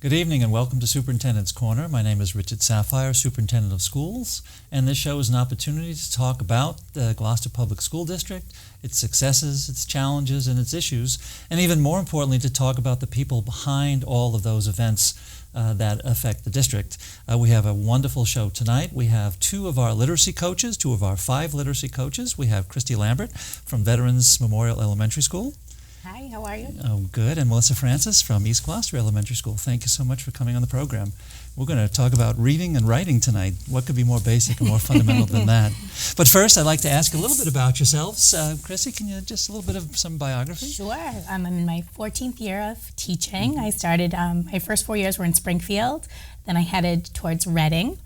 Good evening and welcome to Superintendent's Corner. My name is Richard Sapphire, Superintendent of Schools, and this show is an opportunity to talk about the Gloucester Public School District, its successes, its challenges, and its issues, and even more importantly, to talk about the people behind all of those events that affect the district. We have a wonderful show tonight. We have two of our literacy coaches, two of our 5 literacy coaches. We have Christy Lambert from Veterans Memorial Elementary School. Hi, how are you? Oh, good. And Melissa Francis from East Gloucester Elementary School. Thank you so much for coming on the program. We're going to talk about reading and writing tonight. What could be more basic and more fundamental than that? But first, I'd like to ask a little bit about yourselves. Chrissy, can you just a little bit of some biography? Sure. I'm in my 14th year of teaching. I started, my first 4 years were in Springfield. Then I headed towards Reading.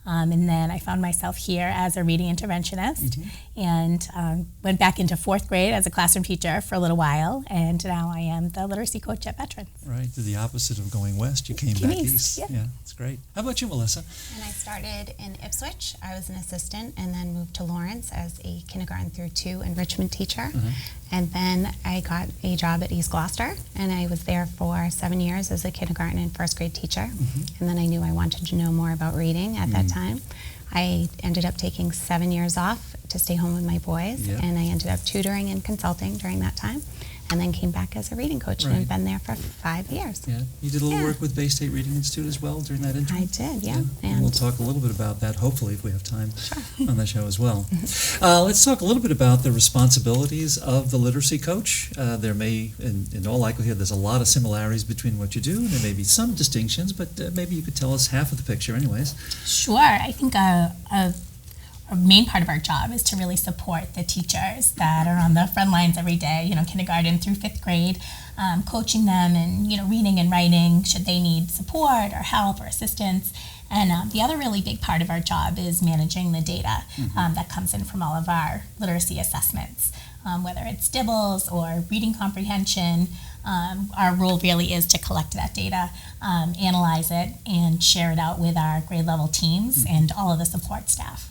And then I found myself here as a reading interventionist and went back into 4th grade as a classroom teacher for a little while, and now I am the literacy coach at Veterans. Right, the opposite of going west, you came back east. Yeah, that's great. How about you, Melissa? And I started in Ipswich. I was an assistant and then moved to Lawrence as a kindergarten through 2 enrichment teacher. And then I got a job at East Gloucester, and I was there for 7 years as a kindergarten and 1st grade teacher. And then I knew I wanted to know more about reading at that time. I ended up taking 7 years off to stay home with my boys, and I ended up tutoring and consulting during that time, and then came back as a reading coach and have been there for 5 years. Yeah, you did a little work with Bay State Reading Institute as well during that interim? I did, yeah. And we'll talk a little bit about that, hopefully, if we have time on the show as well. Let's talk a little bit about the responsibilities of the literacy coach. There may, in all likelihood, there's a lot of similarities between what you do, and there may be some distinctions, but maybe you could tell us half of the picture anyways. Sure. I think a main part of our job is to really support the teachers that are on the front lines every day, kindergarten through 5th grade, coaching them in, reading and writing should they need support or help or assistance. And the other really big part of our job is managing the data that comes in from all of our literacy assessments, whether it's DIBELS or reading comprehension. Our role really is to collect that data, analyze it, and share it out with our grade level teams and all of the support staff.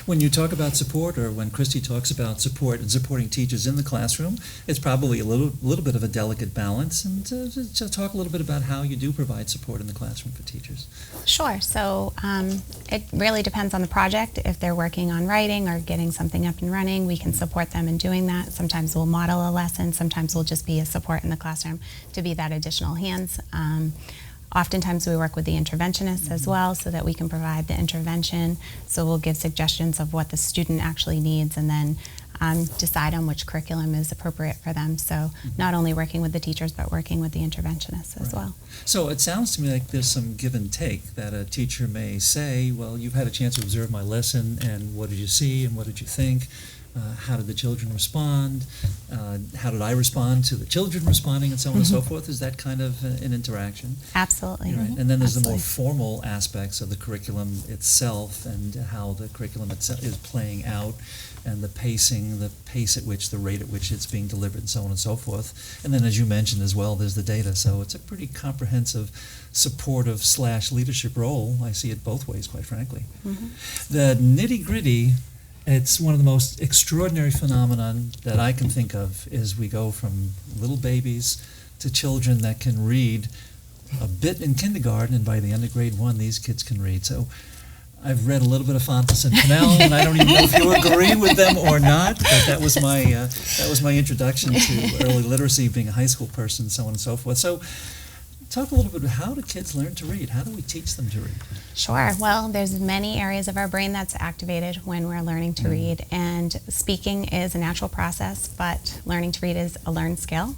When you talk about support, or when Christy talks about support and supporting teachers in the classroom, it's probably a little bit of a delicate balance. And to talk a little bit about how you do provide support in the classroom for teachers. Sure. So it really depends on the project. If they're working on writing or getting something up and running, we can support them in doing that. Sometimes we'll model a lesson. Sometimes we'll just be a support in the classroom to be that additional hands. Oftentimes we work with the interventionists as well so that we can provide the intervention. So we'll give suggestions of what the student actually needs and then decide on which curriculum is appropriate for them. So not only working with the teachers, but working with the interventionists as well. So it sounds to me like there's some give and take, that a teacher may say, well, you've had a chance to observe my lesson, and what did you see and what did you think? How did the children respond? How did I respond to the children responding, and so on and so forth? Is that kind of an interaction? Absolutely. Right. And then there's the more formal aspects of the curriculum itself and how the curriculum itself is playing out, and the pacing, the pace at which, the rate at which it's being delivered, and so on and so forth. And then, as you mentioned as well, there's the data. So it's a pretty comprehensive, supportive / leadership role. I see it both ways, quite frankly. The nitty-gritty, it's one of the most extraordinary phenomenon that I can think of, is we go from little babies to children that can read a bit in kindergarten, and by the end of grade 1, these kids can read. So I've read a little bit of Fontes and Pinnell, and I don't even know if you agree with them or not, but that was my introduction to early literacy, being a high school person, so on and so forth. So talk a little bit about, how do kids learn to read? How do we teach them to read? Sure. Well, there's many areas of our brain that's activated when we're learning to read, and speaking is a natural process, but learning to read is a learned skill.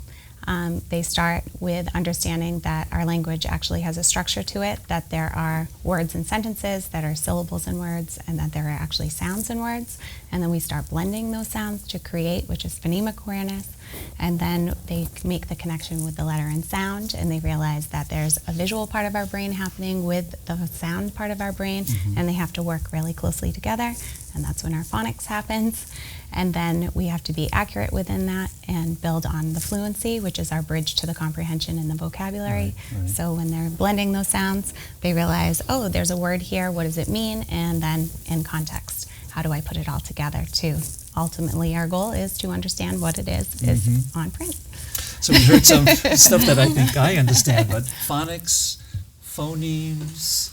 They start with understanding that our language actually has a structure to it, that there are words and sentences, that are syllables in words, and that there are actually sounds in words. And then we start blending those sounds to create, which is phonemic awareness. And then they make the connection with the letter and sound, and they realize that there's a visual part of our brain happening with the sound part of our brain, and they have to work really closely together, and that's when our phonics happens. And then we have to be accurate within that and build on the fluency, which is our bridge to the comprehension and the vocabulary. Right. So when they're blending those sounds, they realize, oh, there's a word here, what does it mean? And then in context, how do I put it all together too? Ultimately, our goal is to understand what it is on print. So we heard some stuff that I think I understand, but phonics, phonemes,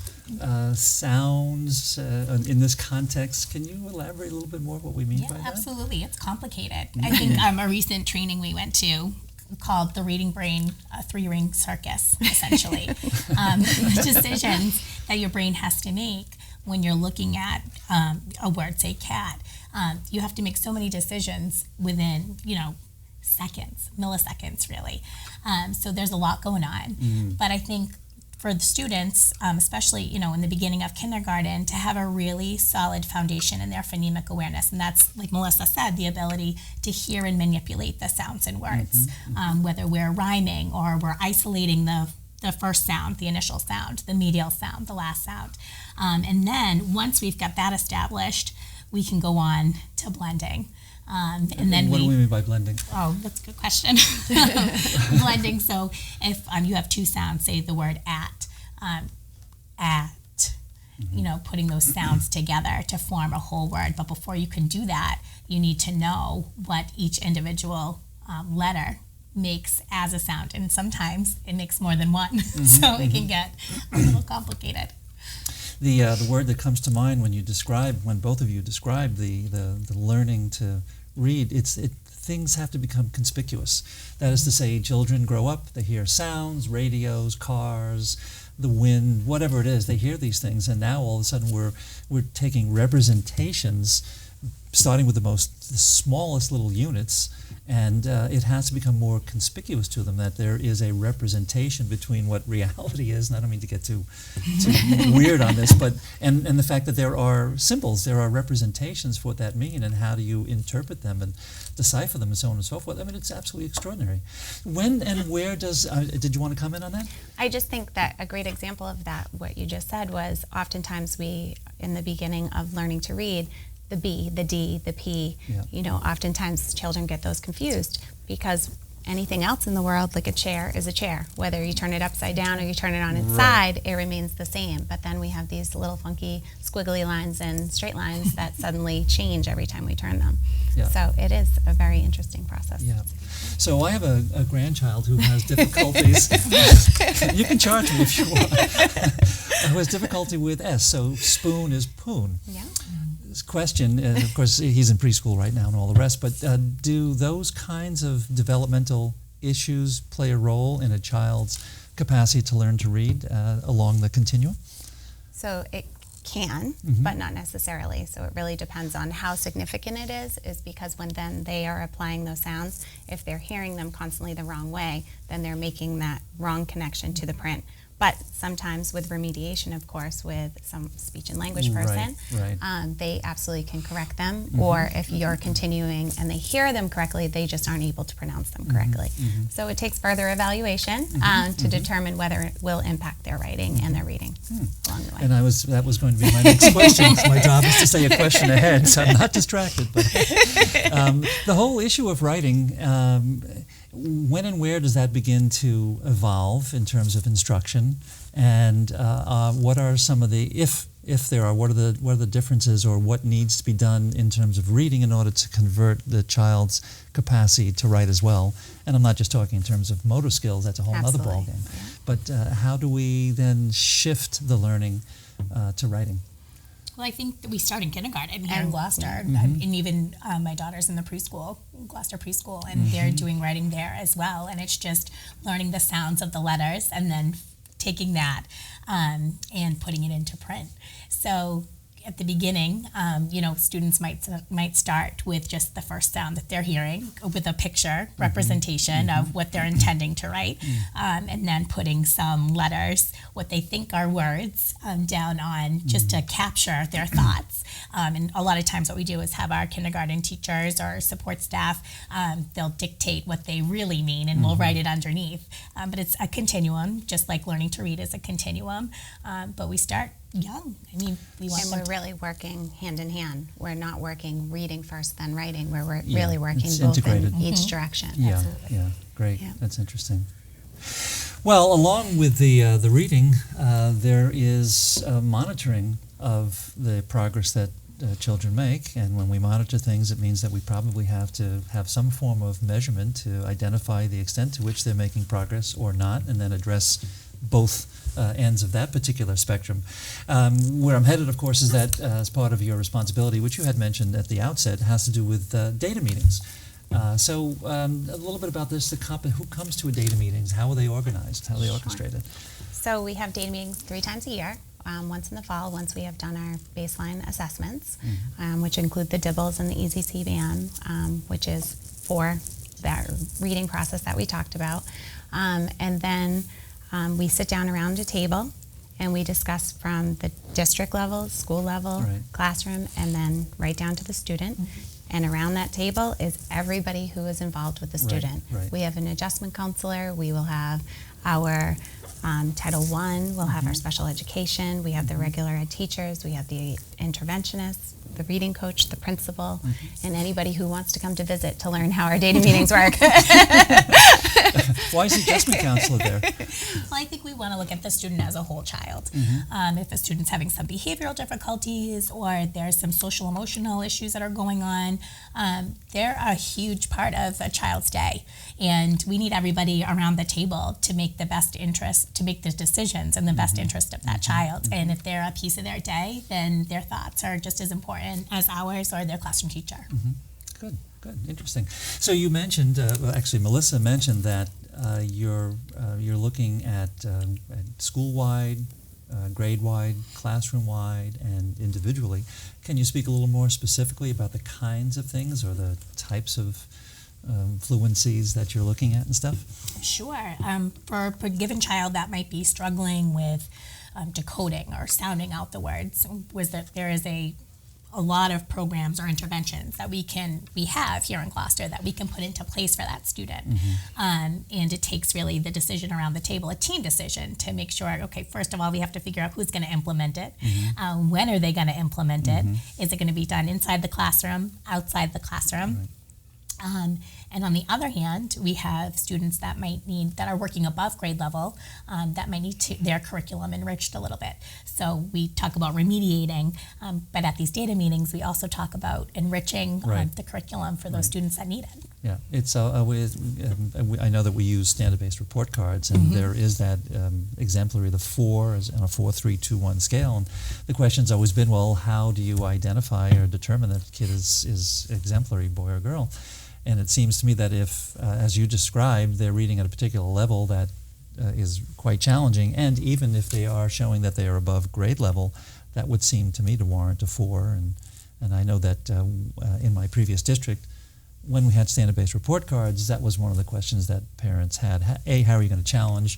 sounds in this context. Can you elaborate a little bit more what we mean by that? Absolutely. It's complicated. I think a recent training we went to called the reading brain a 3-ring circus, essentially. Decisions that your brain has to make when you're looking at a word, say cat. You have to make so many decisions within, seconds, milliseconds, really. So there's a lot going on. But I think for the students, especially, in the beginning of kindergarten, to have a really solid foundation in their phonemic awareness. And that's, like Melissa said, the ability to hear and manipulate the sounds in words, whether we're rhyming or we're isolating the first sound, the initial sound, the medial sound, the last sound. And then once we've got that established, we can go on to blending. And then what do we mean by blending? Oh, that's a good question. Blending. So if you have two sounds, say the word at, putting those sounds together to form a whole word. But before you can do that, you need to know what each individual letter makes as a sound. And sometimes it makes more than one. So it can get a little complicated. The word that comes to mind when both of you describe the learning to read, things have to become conspicuous. That is to say, children grow up, they hear sounds, radios, cars, the wind, whatever it is, they hear these things, and now all of a sudden we're taking representations, starting with the smallest little units, and it has to become more conspicuous to them that there is a representation between what reality is, and I don't mean to get too weird on this, but and the fact that there are symbols, there are representations for what that mean, and how do you interpret them and decipher them and so on and so forth. I mean, it's absolutely extraordinary. When and where did you want to comment on that? I just think that a great example of that, what you just said, was oftentimes we, in the beginning of learning to read, the B, the D, the P, oftentimes children get those confused because anything else in the world, like a chair, is a chair. Whether you turn it upside down or you turn it on its side, it remains the same. But then we have these little funky squiggly lines and straight lines that suddenly change every time we turn them. Yeah. So it is a very interesting process. Yeah. So I have a grandchild who has difficulties. You can charge me if you want. Who has difficulty with S. So spoon is poon. Yeah. This question, of course, he's in preschool right now and all the rest, but do those kinds of developmental issues play a role in a child's capacity to learn to read along the continuum? So it can, but not necessarily. So it really depends on how significant it is because when then they are applying those sounds, if they're hearing them constantly the wrong way, then they're making that wrong connection to the print. But sometimes with remediation, of course, with some speech and language person, they absolutely can correct them. Or if you're continuing and they hear them correctly, they just aren't able to pronounce them correctly. So it takes further evaluation to determine whether it will impact their writing and their reading along the way. And that was going to be my next question. My job is to stay a question ahead, so I'm not distracted. But the whole issue of writing, when and where does that begin to evolve in terms of instruction, and what are some of the, if there are, what are the differences, or what needs to be done in terms of reading in order to convert the child's capacity to write as well? And I'm not just talking in terms of motor skills, that's a whole other ballgame. But how do we then shift the learning to writing? Well, I think that we start in kindergarten here in Gloucester, and even my daughter's in the preschool, Gloucester preschool, and they're doing writing there as well. And it's just learning the sounds of the letters and then taking that and putting it into print. So at the beginning, students might start with just the first sound that they're hearing, with a picture representation of what they're intending to write, and then putting some letters, what they think are words, down on just to capture their thoughts. And a lot of times what we do is have our kindergarten teachers or support staff, they'll dictate what they really mean, and we'll write it underneath. But it's a continuum, just like learning to read is a continuum. But we start young. I mean, we want them we're really working hand in hand. We're not working reading first, then writing. We're really working both integrated in each direction. Yeah, Absolutely. yeah, great. Yeah. That's interesting. Well, along with the reading, there is monitoring of the progress that children make, and when we monitor things, it means that we probably have to have some form of measurement to identify the extent to which they're making progress or not, and then address both ends of that particular spectrum. Where I'm headed, of course, is that as part of your responsibility, which you had mentioned at the outset, has to do with data meetings. So a little bit about this, who comes to a data meetings, how are they organized, how are they orchestrated? So we have data meetings 3 times a year, once in the fall, once we have done our baseline assessments, which include the DIBELS and the EZC BAN, which is for that reading process that we talked about. And then we sit down around a table and we discuss from the district level, school level, Right. classroom, and then right down to the student. And around that table is everybody who is involved with the student. right. We have an adjustment counselor, we will have our Title I, we'll have our special education, we have the regular ed teachers, we have the interventionists, the reading coach, the principal, and anybody who wants to come to visit to learn how our data meetings work. Why is the adjustment counselor there? Well, I think we want to look at the student as a whole child. If the student's having some behavioral difficulties or there's some social emotional issues that are going on, they're a huge part of a child's day. And we need everybody around the table to make the best interest, to make the decisions in the best interest of that child. And if they're a piece of their day, then their thoughts are just as important as ours or their classroom teacher. Good, interesting. So you mentioned, actually Melissa mentioned that you're looking at school-wide, grade-wide, classroom-wide, and individually. Can you speak a little more specifically about the kinds of things or the types of fluencies that you're looking at and stuff? Sure. For a given child that might be struggling with decoding or sounding out the words, there is a lot of programs or interventions that we have here in Gloucester that we can put into place for that student. And it takes really the decision around the table, a team decision, to make sure, okay, first of all, we have to figure out who's going to implement it. When are they going to implement it? Is it going to be done inside the classroom, outside the classroom? Right. And on the other hand, we have students that are working above grade level, that might need their curriculum enriched a little bit. So we talk about remediating, but at these data meetings, we also talk about enriching Right. the curriculum for those students that need it. Yeah, it's I know that we use standard-based report cards, and there is that exemplary, the 4 is on a 4, 3, 2, 1 scale. And the question's always been, well, how do you identify or determine that the kid is exemplary, boy or girl? And it seems to me that if, as you described, they're reading at a particular level that is quite challenging, and even if they are showing that they are above grade level, that would seem to me to warrant a 4. And I know that in my previous district, when we had standard-based report cards, that was one of the questions that parents had. A, how are you going to challenge?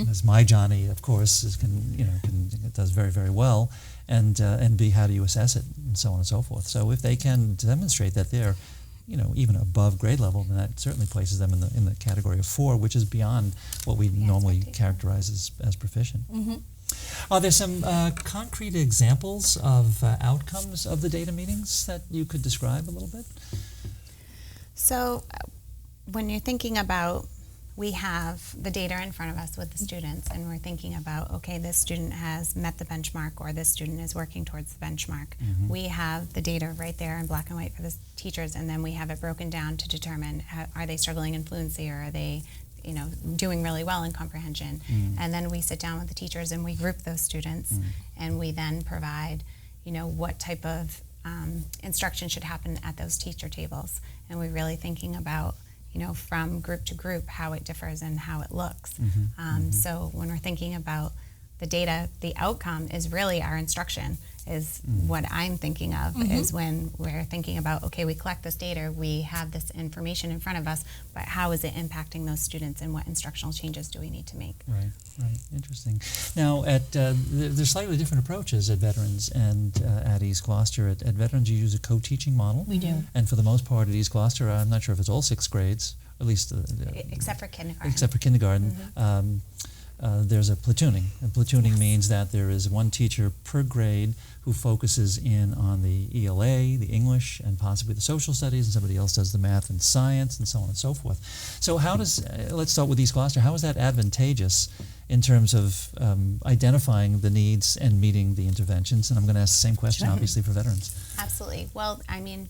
As my Johnny, of course, does very, very well. And B, how do you assess it? And so on and so forth. So if they can demonstrate that they're even above grade level, then that certainly places them in the category of 4, which is beyond what we normally characterize as proficient. Are there some concrete examples of outcomes of the data meetings that you could describe a little bit? So when you're thinking about, we have the data in front of us with the students, and we're thinking about, okay, this student has met the benchmark, or this student is working towards the benchmark. We have the data right there in black and white for the teachers, and then we have it broken down to determine, are they struggling in fluency, or are they doing really well in comprehension? And then we sit down with the teachers and we group those students, and we then provide, what type of instruction should happen at those teacher tables. And we're really thinking about, from group to group, how it differs and how it looks. So when we're thinking about the data, the outcome is really our instruction, is what I'm thinking of, is when we're thinking about, okay, we collect this data, we have this information in front of us, but how is it impacting those students, and what instructional changes do we need to make? Right, interesting. Now, there's slightly different approaches at Veterans and at East Gloucester. At Veterans, you use a co-teaching model. We do. And for the most part at East Gloucester, I'm not sure if it's all 6th grades, at least Except for kindergarten. Except for kindergarten. There's a platooning. And platooning means that there is one teacher per grade who focuses in on the ELA, the English, and possibly the social studies, and somebody else does the math and science, and so on and so forth. So how does, let's start with East Gloucester, how is that advantageous in terms of identifying the needs and meeting the interventions? And I'm going to ask the same question, obviously, for veterans. Absolutely. Well,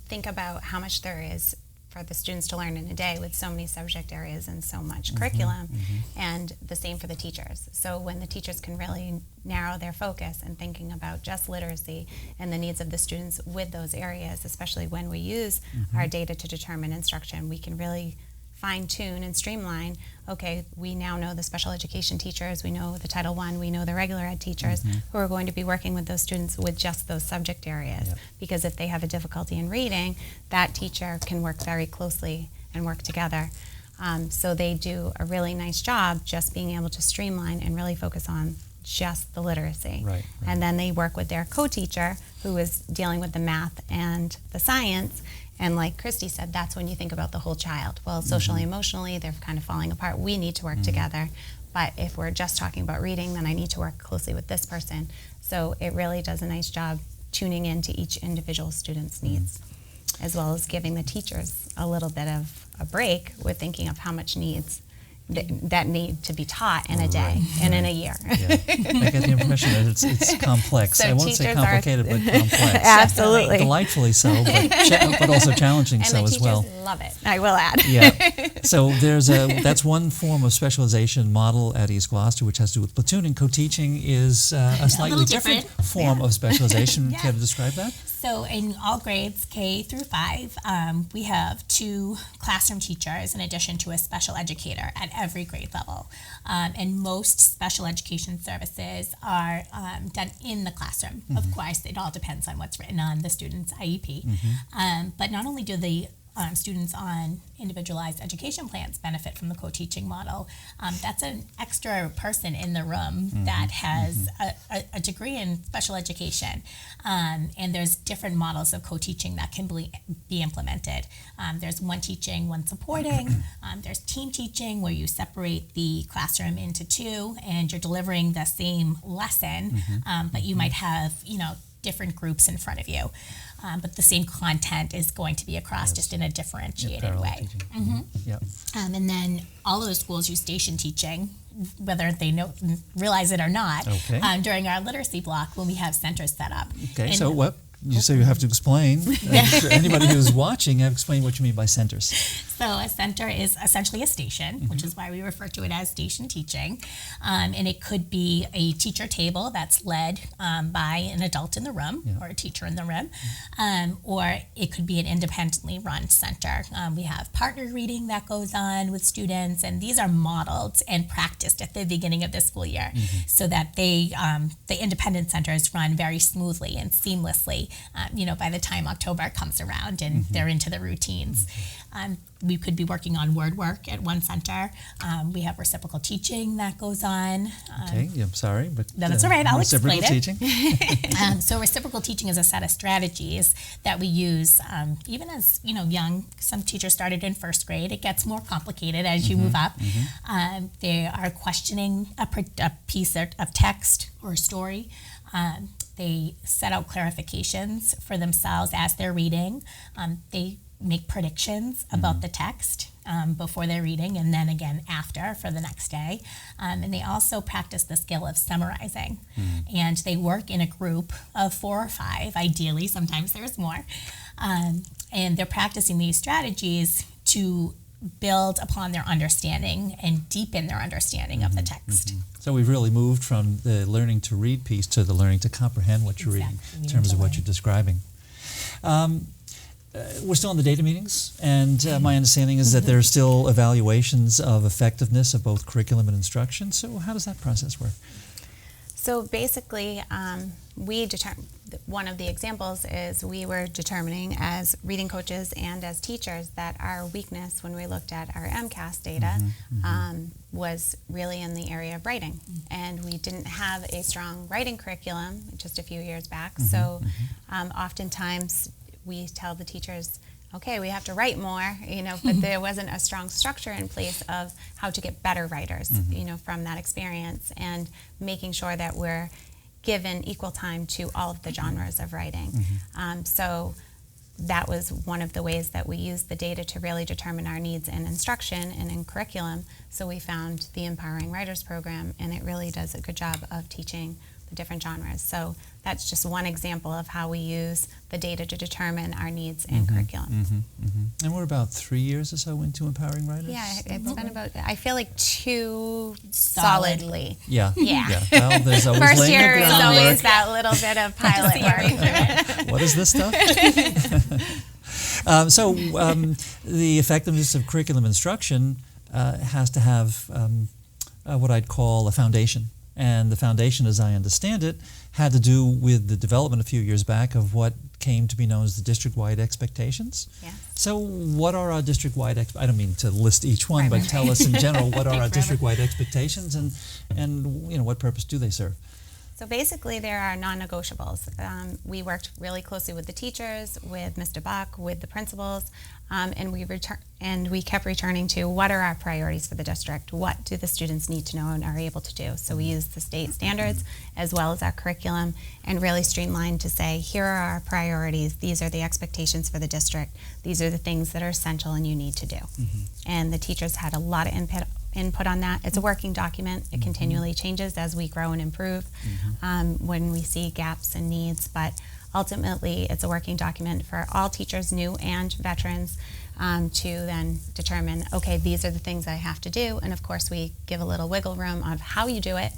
think about how much there is for the students to learn in a day with so many subject areas and so much curriculum, and the same for the teachers. So when the teachers can really narrow their focus and thinking about just literacy and the needs of the students with those areas, especially when we use our data to determine instruction, we can really fine-tune and streamline. Okay, we now know the special education teachers, we know the Title I, we know the regular ed teachers who are going to be working with those students with just those subject areas. Yep. Because if they have a difficulty in reading, that teacher can work very closely and work together. So they do a really nice job just being able to streamline and really focus on just the literacy. Right. And then they work with their co-teacher who is dealing with the math and the science. And like Christy said, that's when you think about the whole child. Well, socially, emotionally, they're kind of falling apart. We need to work together. But if we're just talking about reading, then I need to work closely with this person. So it really does a nice job tuning into each individual student's needs, as well as giving the teachers a little bit of a break with thinking of how much needs that need to be taught in a day and in a year. Yeah. I get the impression that it's complex. So I won't say teachers are- complicated, but complex. Absolutely. Delightfully so, but also challenging And so the as teachers well. love it, I will add. Yeah. So that's one form of specialization model at East Gloucester, which has to do with platooning. Co-teaching is a slightly little different different. form of specialization. Yeah. Care to describe that? So in all grades, K through 5, we have 2 classroom teachers in addition to a special educator at every grade level. And most special education services are done in the classroom. Of course, it all depends on what's written on the student's IEP. But not only do the students on individualized education plans benefit from the co-teaching model, that's an extra person in the room that has a degree in special education. And there's different models of co-teaching that can be implemented. There's one teaching, one supporting. There's team teaching, where you separate the classroom into 2 and you're delivering the same lesson, but you might have, different groups in front of you. But the same content is going to be across, just in a differentiated Parallel way. teaching. Yeah. And then all of the schools use station teaching, whether they realize it or not, Okay. During our literacy block when we have centers set up. Okay. And- So what? You say you have to explain. For anybody who's watching, explain what you mean by centers. So a center is essentially a station, which is why we refer to it as station teaching. And it could be a teacher table that's led by an adult in the room or a teacher in the room, or it could be an independently run center. We have partner reading that goes on with students, and these are modeled and practiced at the beginning of the school year so that the independent centers run very smoothly and seamlessly, by the time October comes around and they're into the routines. We could be working on word work at one center. We have reciprocal teaching that goes on. Okay. Yeah, I'm sorry, but No, that's all right. I'll explain reciprocal it. teaching. So reciprocal teaching is a set of strategies that we use even as young. Some teachers started in first grade. It gets more complicated as you move up. They are questioning a piece of text or a story. They set out clarifications for themselves as they're reading. They make predictions about the text before they're reading, and then again after for the next day. And they also practice the skill of summarizing. And they work in a group of 4 or 5, ideally, sometimes there's more. And they're practicing these strategies to build upon their understanding and deepen their understanding of the text. So we've really moved from the learning to read piece to the learning to comprehend what you're reading in terms of what you're describing. We're still in the data meetings, and my understanding is that there are still evaluations of effectiveness of both curriculum and instruction. So how does that process work? So basically, one of the examples is we were determining as reading coaches and as teachers that our weakness when we looked at our MCAS data was really in the area of writing. And we didn't have a strong writing curriculum just a few years back. So oftentimes we tell the teachers, okay, we have to write more, but there wasn't a strong structure in place of how to get better writers, from that experience, and making sure that we're given equal time to all of the genres of writing. So that was one of the ways that we used the data to really determine our needs in instruction and in curriculum. So we found the Empowering Writers program, and it really does a good job of teaching the different genres. So that's just one example of how we use the data to determine our needs in curriculum. And we're about 3 years or so into Empowering Writers? Yeah, it's been about, I feel like 2 Solid. solidly. Yeah. Yeah. Well, there's always First laying year the is groundwork. always that little bit of pilot work. What is this stuff? The effectiveness of curriculum instruction has to have what I'd call a foundation. And the foundation, as I understand it, had to do with the development a few years back of what came to be known as the district-wide expectations. Yeah. So what are our district-wide, I don't mean to list each one, but Right. tell us in general, what are our Forever. district-wide expectations and what purpose do they serve? So basically, there are non-negotiables. We worked really closely with the teachers, with Mr. Buck, with the principals, and we kept returning to what are our priorities for the district? What do the students need to know and are able to do? So we used the state standards as well as our curriculum and really streamlined to say, here are our priorities. These are the expectations for the district. These are the things that are essential and you need to do. And the teachers had a lot of input on that. It's a working document. It continually changes as we grow and improve when we see gaps and needs, but ultimately it's a working document for all teachers, new and veterans, to then determine, okay, these are the things I have to do, and of course we give a little wiggle room of how you do it,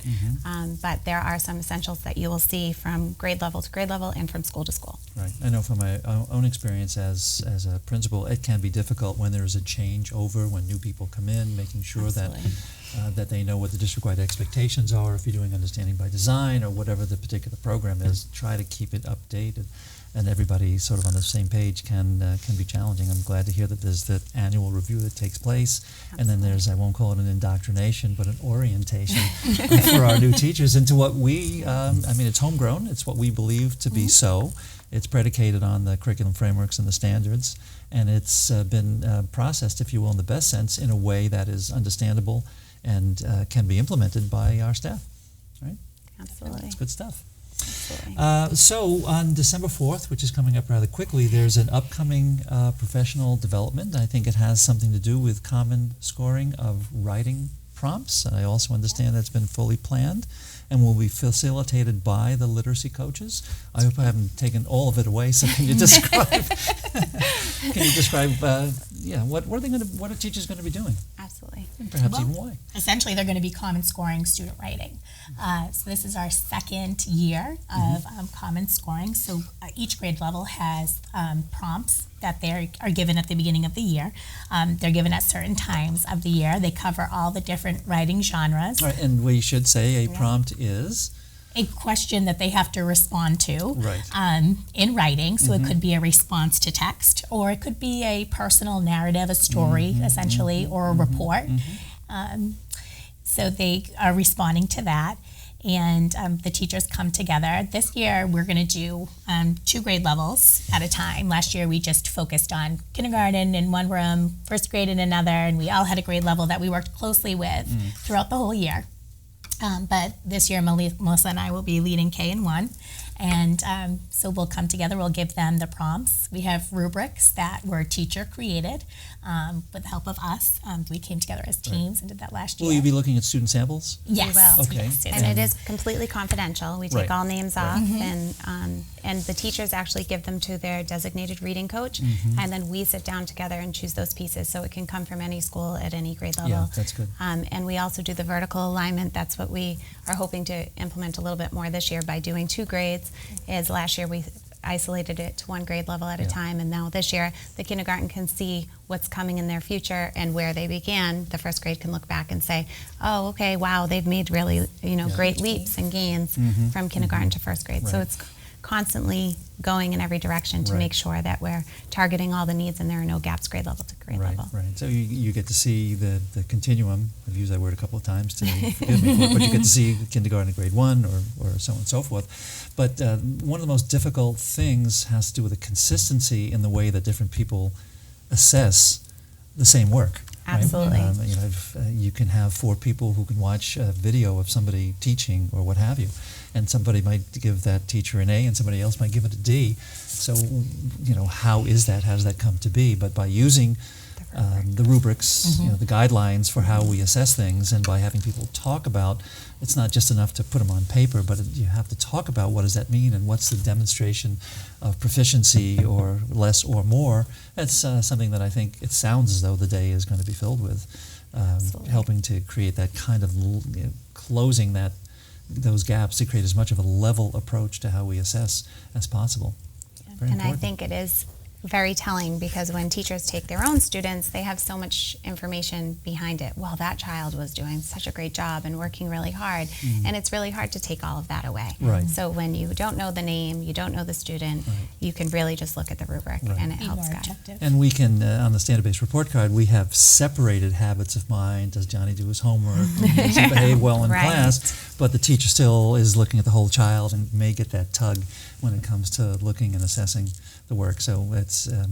but there are some essentials that you will see from grade level to grade level and from school to school. Right. I know from my own experience as a principal, it can be difficult when there is a change over, when new people come in, making sure that they know what the district-wide expectations are. If you're doing understanding by design or whatever the particular program is, try to keep it updated, and everybody sort of on the same page can be challenging. I'm glad to hear that there's that annual review that takes place, and then there's, I won't call it an indoctrination, but an orientation for our new teachers into what we, it's homegrown, it's what we believe to be so. It's predicated on the curriculum frameworks and the standards, and it's been processed, if you will, in the best sense, in a way that is understandable and can be implemented by our staff, right? Absolutely. It's good stuff. Absolutely. So on December 4th, which is coming up rather quickly, there's an upcoming professional development. I think it has something to do with common scoring of writing prompts. And I also understand that's been fully planned and will be facilitated by the literacy coaches. I hope I haven't taken all of it away, so can you describe what are teachers going to be doing? Absolutely. And perhaps even why? Essentially, they're going to be common scoring student writing. So this is our second year of common scoring. So each grade level has prompts that they are given at the beginning of the year. They're given at certain times of the year. They cover all the different writing genres. All right, and we should say a prompt is? A question that they have to respond to Right. In writing. So it could be a response to text, or it could be a personal narrative, a story, essentially, or a report. So they are responding to that, and the teachers come together. This year, we're going to do 2 grade levels at a time. Last year, we just focused on kindergarten in one room, first grade in another, and we all had a grade level that we worked closely with throughout the whole year. But this year, Melissa and I will be leading K in 1. And so we'll come together, we'll give them the prompts. We have rubrics that were teacher created with the help of us. We came together as teams and did that last year. Will you be looking at student samples? Yes. We will. Okay. Yes, And it is completely confidential. We take Right. all names off, and the teachers actually give them to their designated reading coach, and then we sit down together and choose those pieces, so it can come from any school at any grade level. Yeah, that's good. And we also do the vertical alignment. That's what we are hoping to implement a little bit more this year by doing 2 grades. Is last year we isolated it to 1 grade level at a time, and now this year the kindergarten can see what's coming in their future and where they began. The first grade can look back and say, oh, okay, wow, they've made really great leaps and gains from kindergarten to first grade. So Right. it's constantly going in every direction to Right. make sure that we're targeting all the needs and there are no gaps grade level to grade Right, level. right. So you get to see the continuum. I've used that word a couple of times to forgive me for it, but you get to see kindergarten to grade 1 or so on and so forth. But one of the most difficult things has to do with the consistency in the way that different people assess the same work. Right? Absolutely. You can have 4 people who can watch a video of somebody teaching or what have you, and somebody might give that teacher an A and somebody else might give it a D. So, how is that? How does that come to be? But by using the rubrics, the guidelines for how we assess things, and by having people talk about, it's not just enough to put them on paper, but you have to talk about what does that mean and what's the demonstration of proficiency or less or more. That's something that I think it sounds as though the day is going to be filled with, helping to create that kind of closing those gaps to create as much of a level approach to how we assess as possible. Very And important. I think it is very telling because when teachers take their own students, they have so much information behind it. Well, that child was doing such a great job and working really hard, and it's really hard to take all of that away. Right. So when you don't know the name, you don't know the student, you can really just look at the rubric and it Be helps more guide. objective. And we can, on the standard-based report card, we have separated habits of mind. Does Johnny do his homework? Does he behave well in Right. class? But the teacher still is looking at the whole child and may get that tug when it comes to looking and assessing the work. So it's a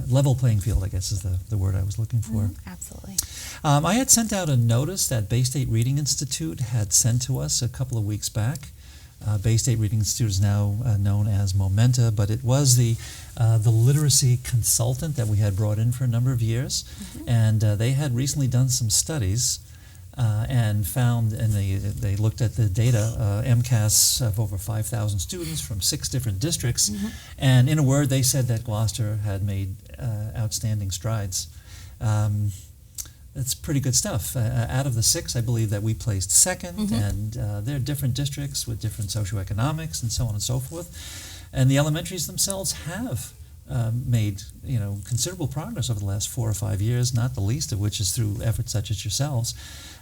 level playing field, I guess, is the word I was looking for. Absolutely. I had sent out a notice that Bay State Reading Institute had sent to us a couple of weeks back. Bay State Reading Institute is now known as Momenta, but it was the literacy consultant that we had brought in for a number of years, and they had recently done some studies and found, and they looked at the data, MCAS of over 5,000 students from 6 different districts, and in a word, they said that Gloucester had made outstanding strides. It's pretty good stuff. Out of the 6, I believe that we placed second, and there are different districts with different socioeconomics and so on and so forth. And the elementaries themselves have made considerable progress over the last 4 or 5 years, not the least of which is through efforts such as yourselves.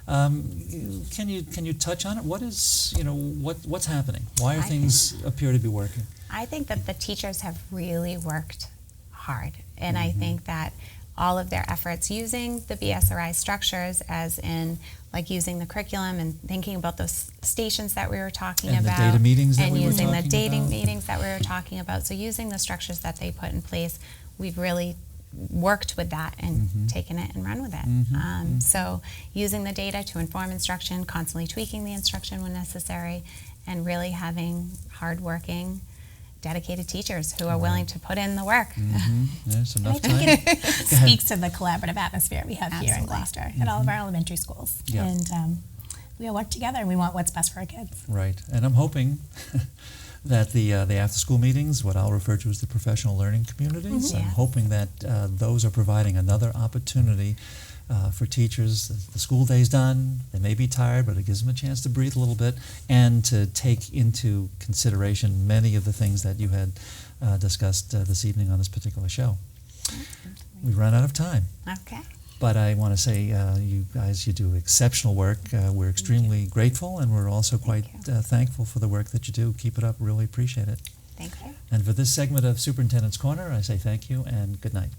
Can you touch on it? What is what's happening? Why are things appear to be working? I think that the teachers have really worked hard, and I think that all of their efforts using the BSRI structures, as in like using the curriculum and thinking about those stations that we were talking And the about, data meetings that and we were using the talking dating about. meetings that we were talking about. So using the structures that they put in place, we've really worked with that and taken it and run with it. So using the data to inform instruction, constantly tweaking the instruction when necessary, and really having hardworking, dedicated teachers who are willing to put in the work. There's I enough think time. it speaks to the collaborative atmosphere we have here in Absolutely. Gloucester at all of our elementary schools. Yeah. And we all work together and we want what's best for our kids. Right, and I'm hoping that the after-school meetings, what I'll refer to as the professional learning communities, I'm Yes. hoping that those are providing another opportunity for teachers. The school day's done, they may be tired, but it gives them a chance to breathe a little bit and to take into consideration many of the things that you had discussed this evening on this particular show. We've run out of time. Okay. But I want to say, you guys, you do exceptional work. We're extremely grateful, and we're also quite thankful for the work that you do. Keep it up. Really appreciate it. Thank you. And for this segment of Superintendent's Corner, I say thank you and good night.